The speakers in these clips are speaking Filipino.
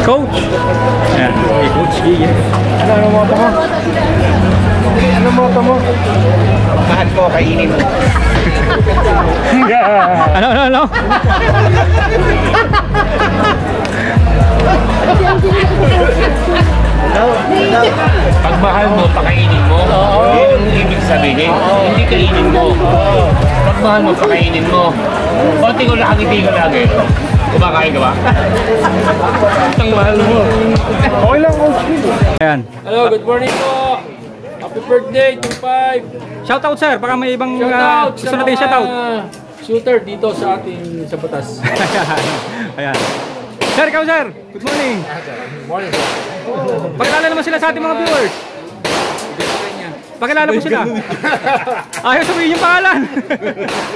Coach. Ayan, kay Coach G. Ano moto mo? Ano moto mo? Mahal ko, kainin mo. Ano? Pag mahal mo, pakainin mo. Yun ang ibig sabihin. Hindi kainin mo. Pag mahal mo, pakainin mo. Konting ulang hindi ka lagi. Kumakain ka ba? Ang mahal mo. Okay lang, Coach. Ayan. Hello, good morning po. Happy birthday, 25. Shoutout sir, baka may ibang Shoutout gusto natin shoutout. Shooter dito sa ating sa batas. Ayan. Sir, ikaw sir. Good morning. Morning, sir. Pakilala naman sila sa ating mga viewers. Pakilala mo sila. Ayaw sabihin yung pangalan.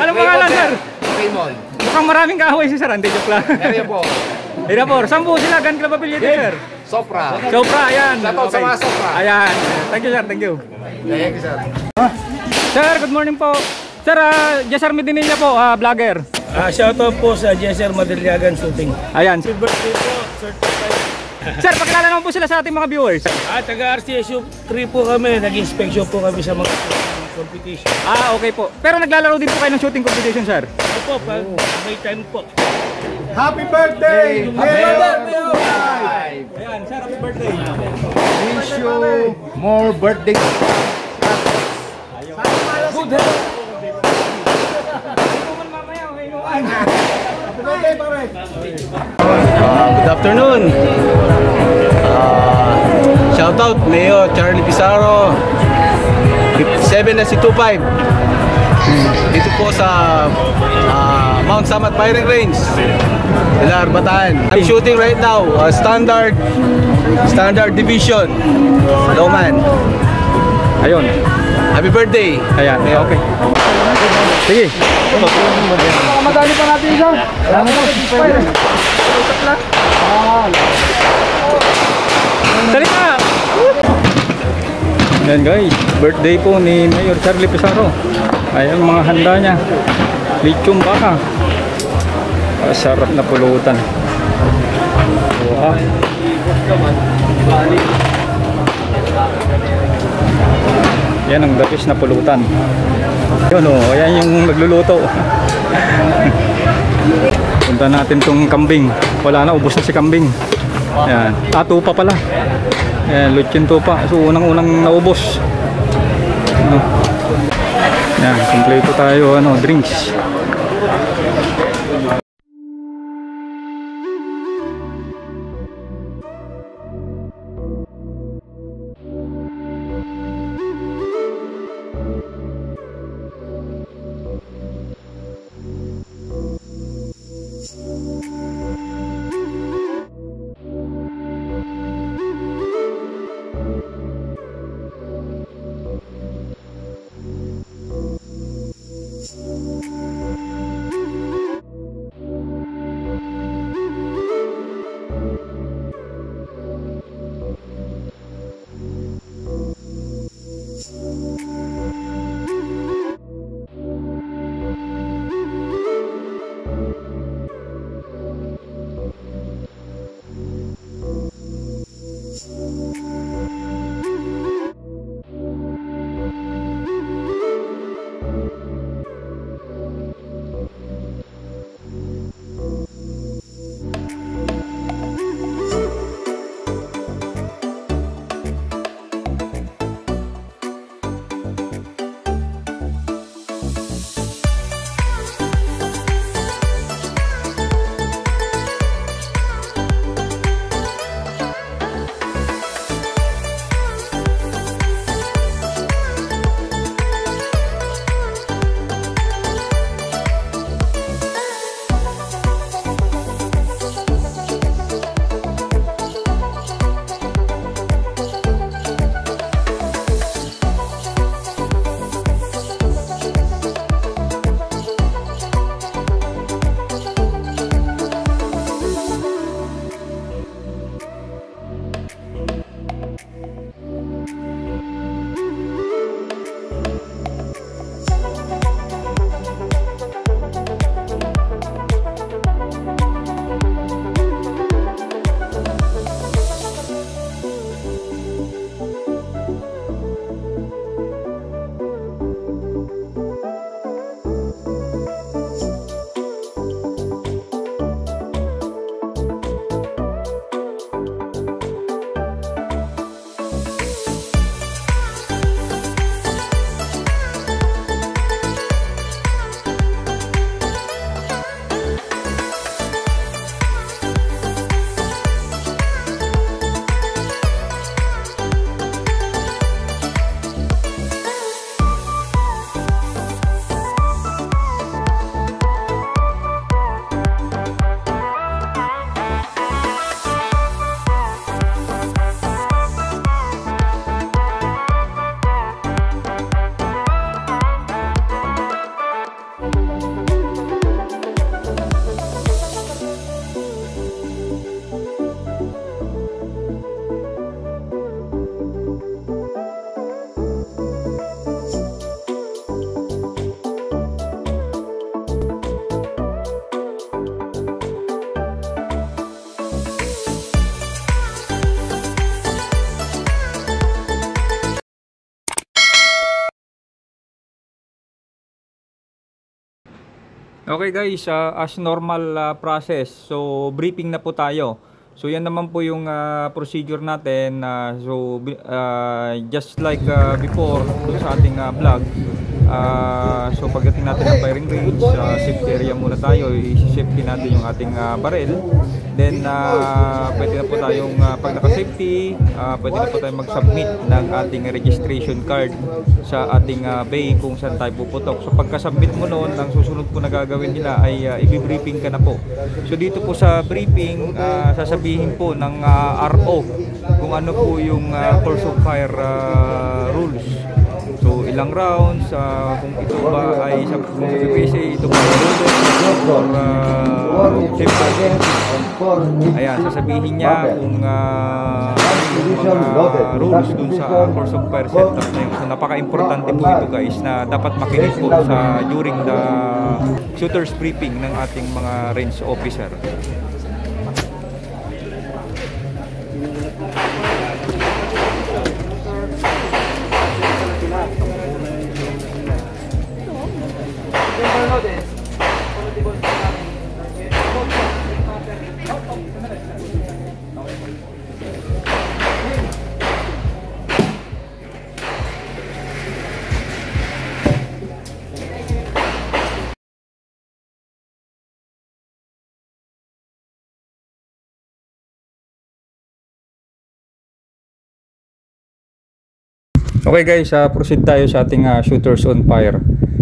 Anong pangalan sir? Raymond. Mukhang maraming kaaway si sir. Hindi, joke lang. Area po. Area po. Saan po sila? Gan Club Affiliate sir? Sopra. Sopra, ayan. Shoutout sa mga Sopra. Ayan. Thank you sir, thank you. Thank you, sir. Sir, good morning po. Sir, Jesser Medinilla po, vlogger. Shoutout po sa Jesser Madriagan Shooting. Ayan. Happy birthday po, certified. Sir, pakilala naman po sila sa ating mga viewers. Taga RCSU 3 po kami, nag-inspection po kami sa mga competition. Okay po. Pero naglalaro din po kayo ng shooting competition, sir? Opo, pag may time po. Happy birthday! Ayan, sir, happy birthday. Wish you more birthday. Good health. Good afternoon. Shoutout Mayor Charlie Pizarro. 7 na si 25. Dito po sa Mount Samat Firing Range, Pilar, Bataan. I'm shooting right now standard division Lowman. Ayun. Happy birthday. Ayan, okay. Sige. Madali pa natin isa. Salita! Yan guys, birthday po ni Mayor Charlie Pizarro. Ayan mga handa niya. Lechong baka. Sarap na pulutan. Wow. Yan ang dapis na pulutan. Yun o, ayan yung nagluluto. Punta natin tong kambing. Wala na, ubos na si kambing. Ayan, tupa pala. Ayan, lutsin tupa. So unang-unang naubos. Ayan, kompleto tayo, drinks. Okay guys, as normal process, so briefing na po tayo. So yan naman po yung procedure natin. Just like before sa ating vlog, so pagdating natin ng firing range, safety area muna tayo, i-safety natin yung ating barrel. Then pwede na po tayong pag naka-safety, pwede na po tayong mag-submit ng ating registration card sa ating bay kung saan tayo puputok. So pagka-submit mo noon, ang susunod po na gagawin nila ay i-briefing ka na po. So dito po sa briefing, sasabihin po ng RO kung ano po yung course of fire rules. So ilang rounds, kung ito ba ay sa PPC, ito ba ay or ayan, sasabihin niya kung yung mga rules dun sa course of fire setup na yun. So napaka-importante po ito guys, na dapat makinig po sa during the shooter's briefing ng ating mga range officer. Okay guys, proceed tayo sa ating shooters on fire.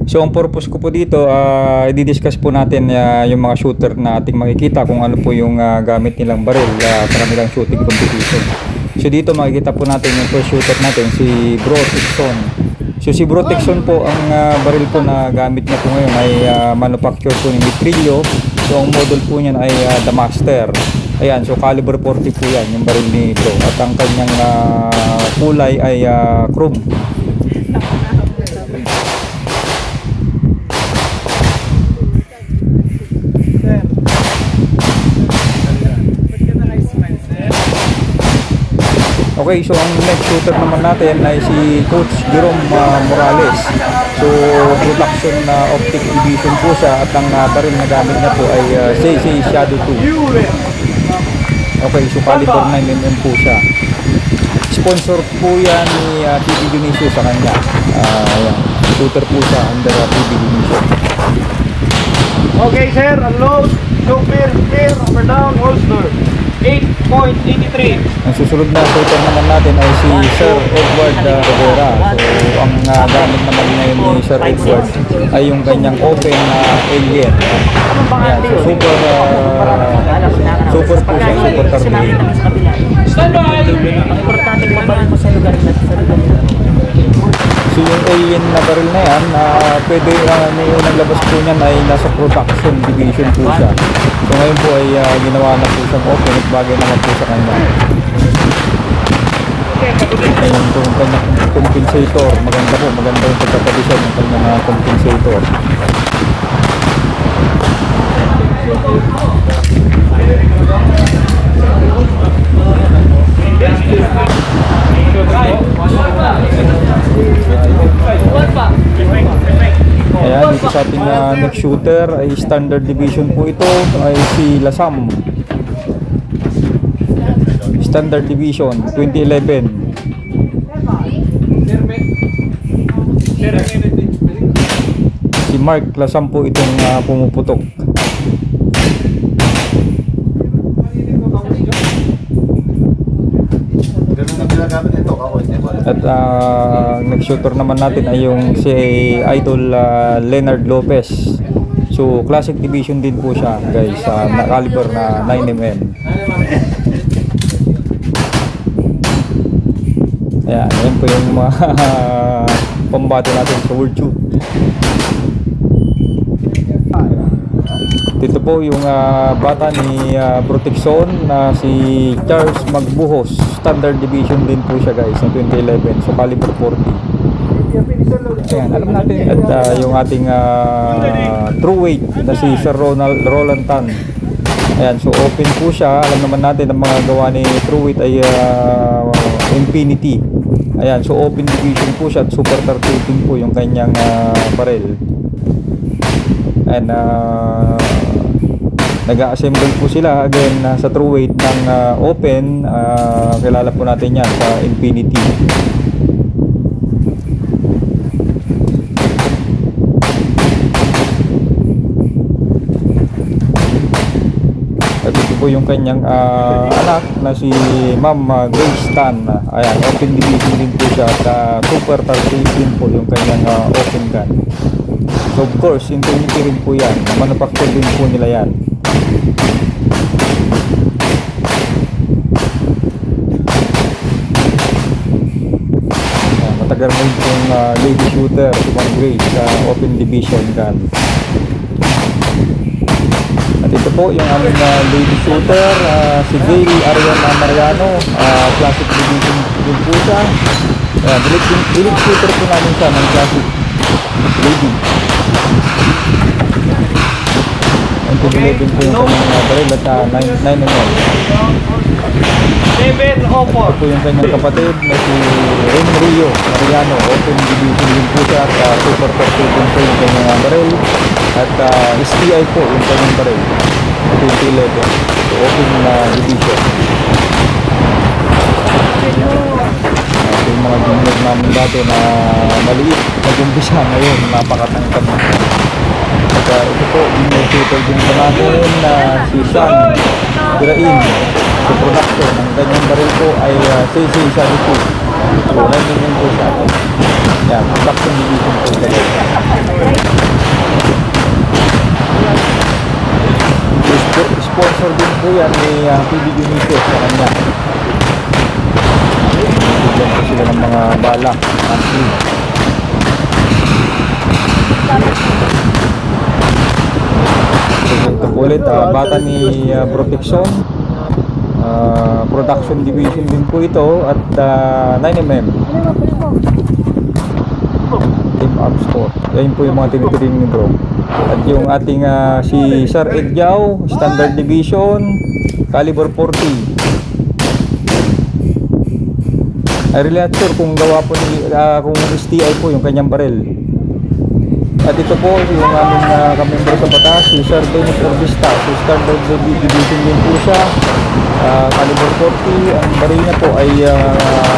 So ang purpose ko po dito, i-discuss po natin yung mga shooter na ating makikita kung ano po yung gamit nilang baril sa kanilang shooting competition. So dito makikita po natin yung first shooter natin, si Bro Texon. So si Bro Texon po, ang baril po na gamit niya po ngayon ay manufacture po ni Mitrillo. So ang model po niyan ay The Master. Ayan, so caliber 40 po yan, yung baril ni Bro. At ang kanyang kulay ay chrome. Okay, so ang next shooter naman natin ay si Coach Jerome Morales. So production optic division po siya, at ang baril na gamit niya po ay CC Shadow 2. Okay, so caliber 9mm po siya. Sponsor po yan ni PB Dionisio sa kanya. Ayan, shooter po siya under PB Dionisio. Okay sir, unload, show clear, upper down, holster. 8.83. Ang susunod na shooter naman natin ay si Sir Edward Rivera. So ang gamit naman ngayon ni Sir Edward ay yung kanyang open alien. Ayan, so super po siya, super target. Importanteng mabaril mo sa lugar na sa lugar. So yung alien na baril na yan, pwede yung naglabas po niyan ay nasa production division po siya. So ngayon po ay ginawa na po siyang open at bagay naman po sa kanya. Ayun po yung kanyang compensator. Maganda yung pagkakadisyon ng kanyang compensator. Ayan, dito sa ating next shooter ay standard division po ito, ay si Lasam. Standard division 2011. Si Mark Lasam po itong pumuputok. At next shooter naman natin ay yung si Idol Leonard Lopez. So classic division din po siya guys, na caliber na 9mm. Ayan, yan po yung mga pambate natin sa World Shoot. Dito po yung bata ni Bro Texon na si Charles Magbuhos. Standard division din po siya guys, ng 2011. So caliber 40. Ayan, alam natin. At yung ating true weight na si Sir Roland Tan. Ayan, so open po siya. Alam naman natin ang mga gawa ni true weight ay Infinity. Ayan, so open division po siya at super 13 po yung kanyang barrel. And nag-assemble po sila again sa true weight ng open. Kilala po natin yan sa Infinity. At ito po yung kanyang anak na si Ma'am Grace Tan. Ayan, open division din po siya at super 38 po yung kanyang open gun. So of course, Infinity rin po yan. Manufacture din po nila yan. Matagal mo yung lady shooter si Ma'am Grace sa open division gun. At ito po yung aming lady shooter, si Gayle Ariana Mariano, classic division din po siya. Elite shooter po namin siya ng classic lady. Ang tuloy-tuloy po yung kanyang baril at 9mm. 704. Ito po yung kanyang kapatid na si Rio Mariano, open division din po siya at super 40 din po yung kanyang baril. At STI po yung kanyang baril 2011. So open division. Ito yung mga ginag namin dati na maliit, nag-umpisa ngayon, napakatangkad. At ito po, yung shooter din po natin na si Sean Dirain. So production, ang kanyang baril po ay CC-72. So 9mm po siya. Yan, production division po talaga. Sponsor din po yan ni PBB Nito sa kanya. Bigyan po sila ng mga bala. Ito po ulit, bata ni Protection. Production division din po ito at 9mm. Team Arms Sport. Yan po yung mga tinitiring ni bro. At yung ating si Sir Ed Yao, standard division, caliber 40. I really not sure kung gawa po ni kung STI po yung kanyang baril. At ito po yung aming kamembro sa batas, si Sir Dennis Orbista. So standard division din po siya, caliber 40. Ang baril niya po ay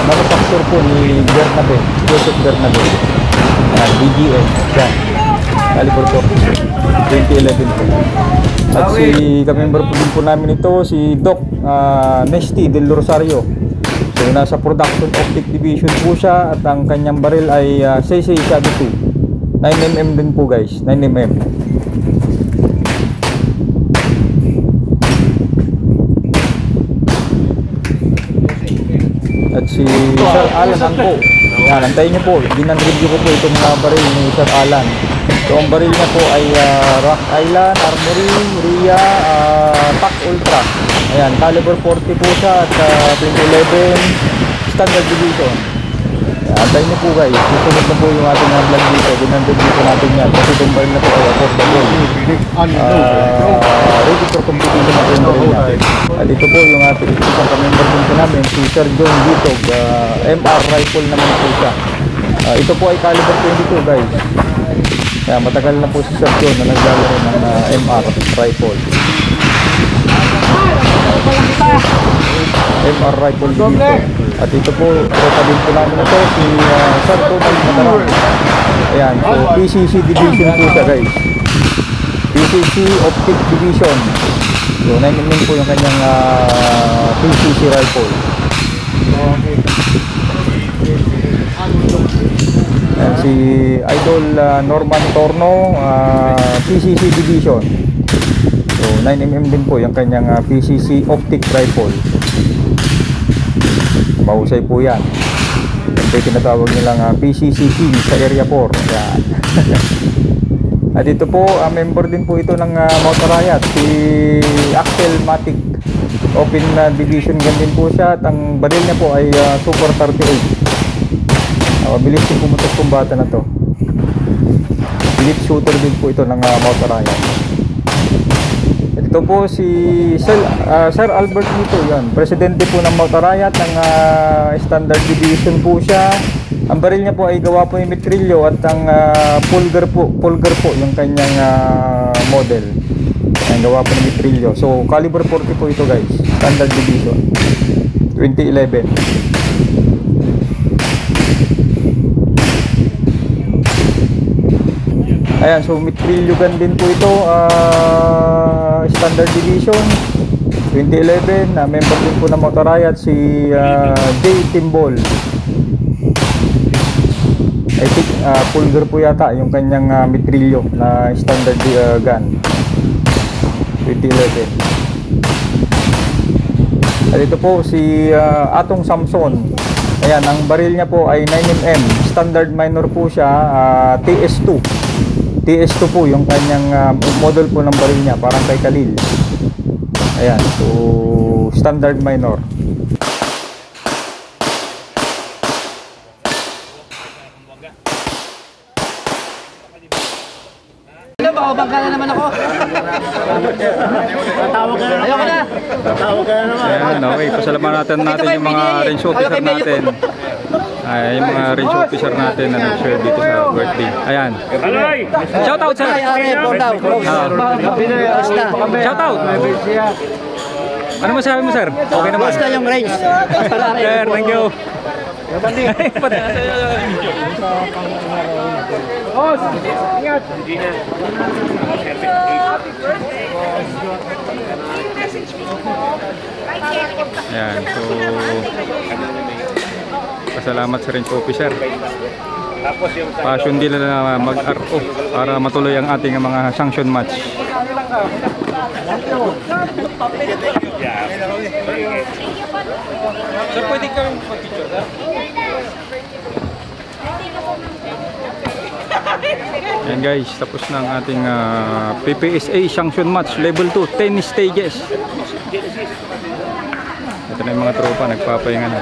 manufacture po ni Bernabe, Joseph Bernabe, BGS yan, caliber 40, 2011 po. At si kamembro po din po namin ito, si Doc Nesty Del Rosario. So nasa production optic division po siya at ang kanyang baril ay CC-72. 9mm din po guys, 9mm. At si Sir Alan Angko. Yan, antayin nyo po, ginang-review ko po itong baril ni Sir Alan. So ang baril niya po ay Rock Island, Armory, Ria, Pac Ultra. Ayan, caliber 40 po siya at 2011 standard division. Antayin niyo po guys, susunod na po yung ating vlog dito. Ginang-review po natin yan kasi itong baril na po ay affordable. Ready for competition na po yung baril natin. At ito po yung ating isang kamember din po namin, si Sir John Ditog, MR rifle naman po siya. Ito po ay caliber 22 guys. Kaya matagal na po si Sir John na naglalaro ng MR rifle. MR rifle dito. At ito po, din po namin ito, si Sir Total Matarang. Ayan, so PCC division po siya guys. PCC optic division. So 9mm po yung kanyang PCC rifle. Ayan, si Idol Norman Torno, PCC division. So 9mm din po yung kanyang PCC optic rifle. Mahusay po yan. Ito yung tinatawag nilang PCCC sa Area 4. Yan. At ito po, member din po ito ng Motor Riot, si Axel Matic. Open division gun din po siya. At ang baril niya po ay Super 38. Mabilis yung pumutok kumbata na to. Elite shooter din po ito ng Motor Riot. Ito po si Sir Albert Nito, yan. Presidente po ng Motor Riot ng standard division po siya. Ang baril niya po ay gawa po yung metrilyo at ang pulgar po yung kanyang model. Ang gawa po ng metrilyo. So caliber 40 po ito guys, standard division 2011. Ayan, so metrilyo gun din po ito, standard division 2011. Member din po ng Motor Riot si J. Timbol. I think pulgar po yata yung kanyang metrilyo na standard gun 2011. At ito po si Atong Samson. Ayan, ang baril niya po ay 9mm, standard minor po siya, TS2 po yung kanyang model po ng baril niya, parang kay Khalil. Ayan, so standard minor. Baka na naman ako. Tatawag ka na. Ayoko na. Tatawag ka na naman. Ayan, okay, pasalamatan natin yung mga range officer natin. Ay, yung mga range officer natin na nag-share dito sa birthday. Ayan. Shout out sir. Shout out. Ano masabi mo sir? Okay naman. Basta yung range. Sir, thank you. Ayan, so pasalamat sa range officer. Passion nila na mag-RO para matuloy ang ating mga sanction match. Sir, pwede kami mag-picture, sir? Ayan guys, tapos na ang ating PPSA sanction match level 2, 10 stages. Ito na yung mga tropa, nagpapahinga na.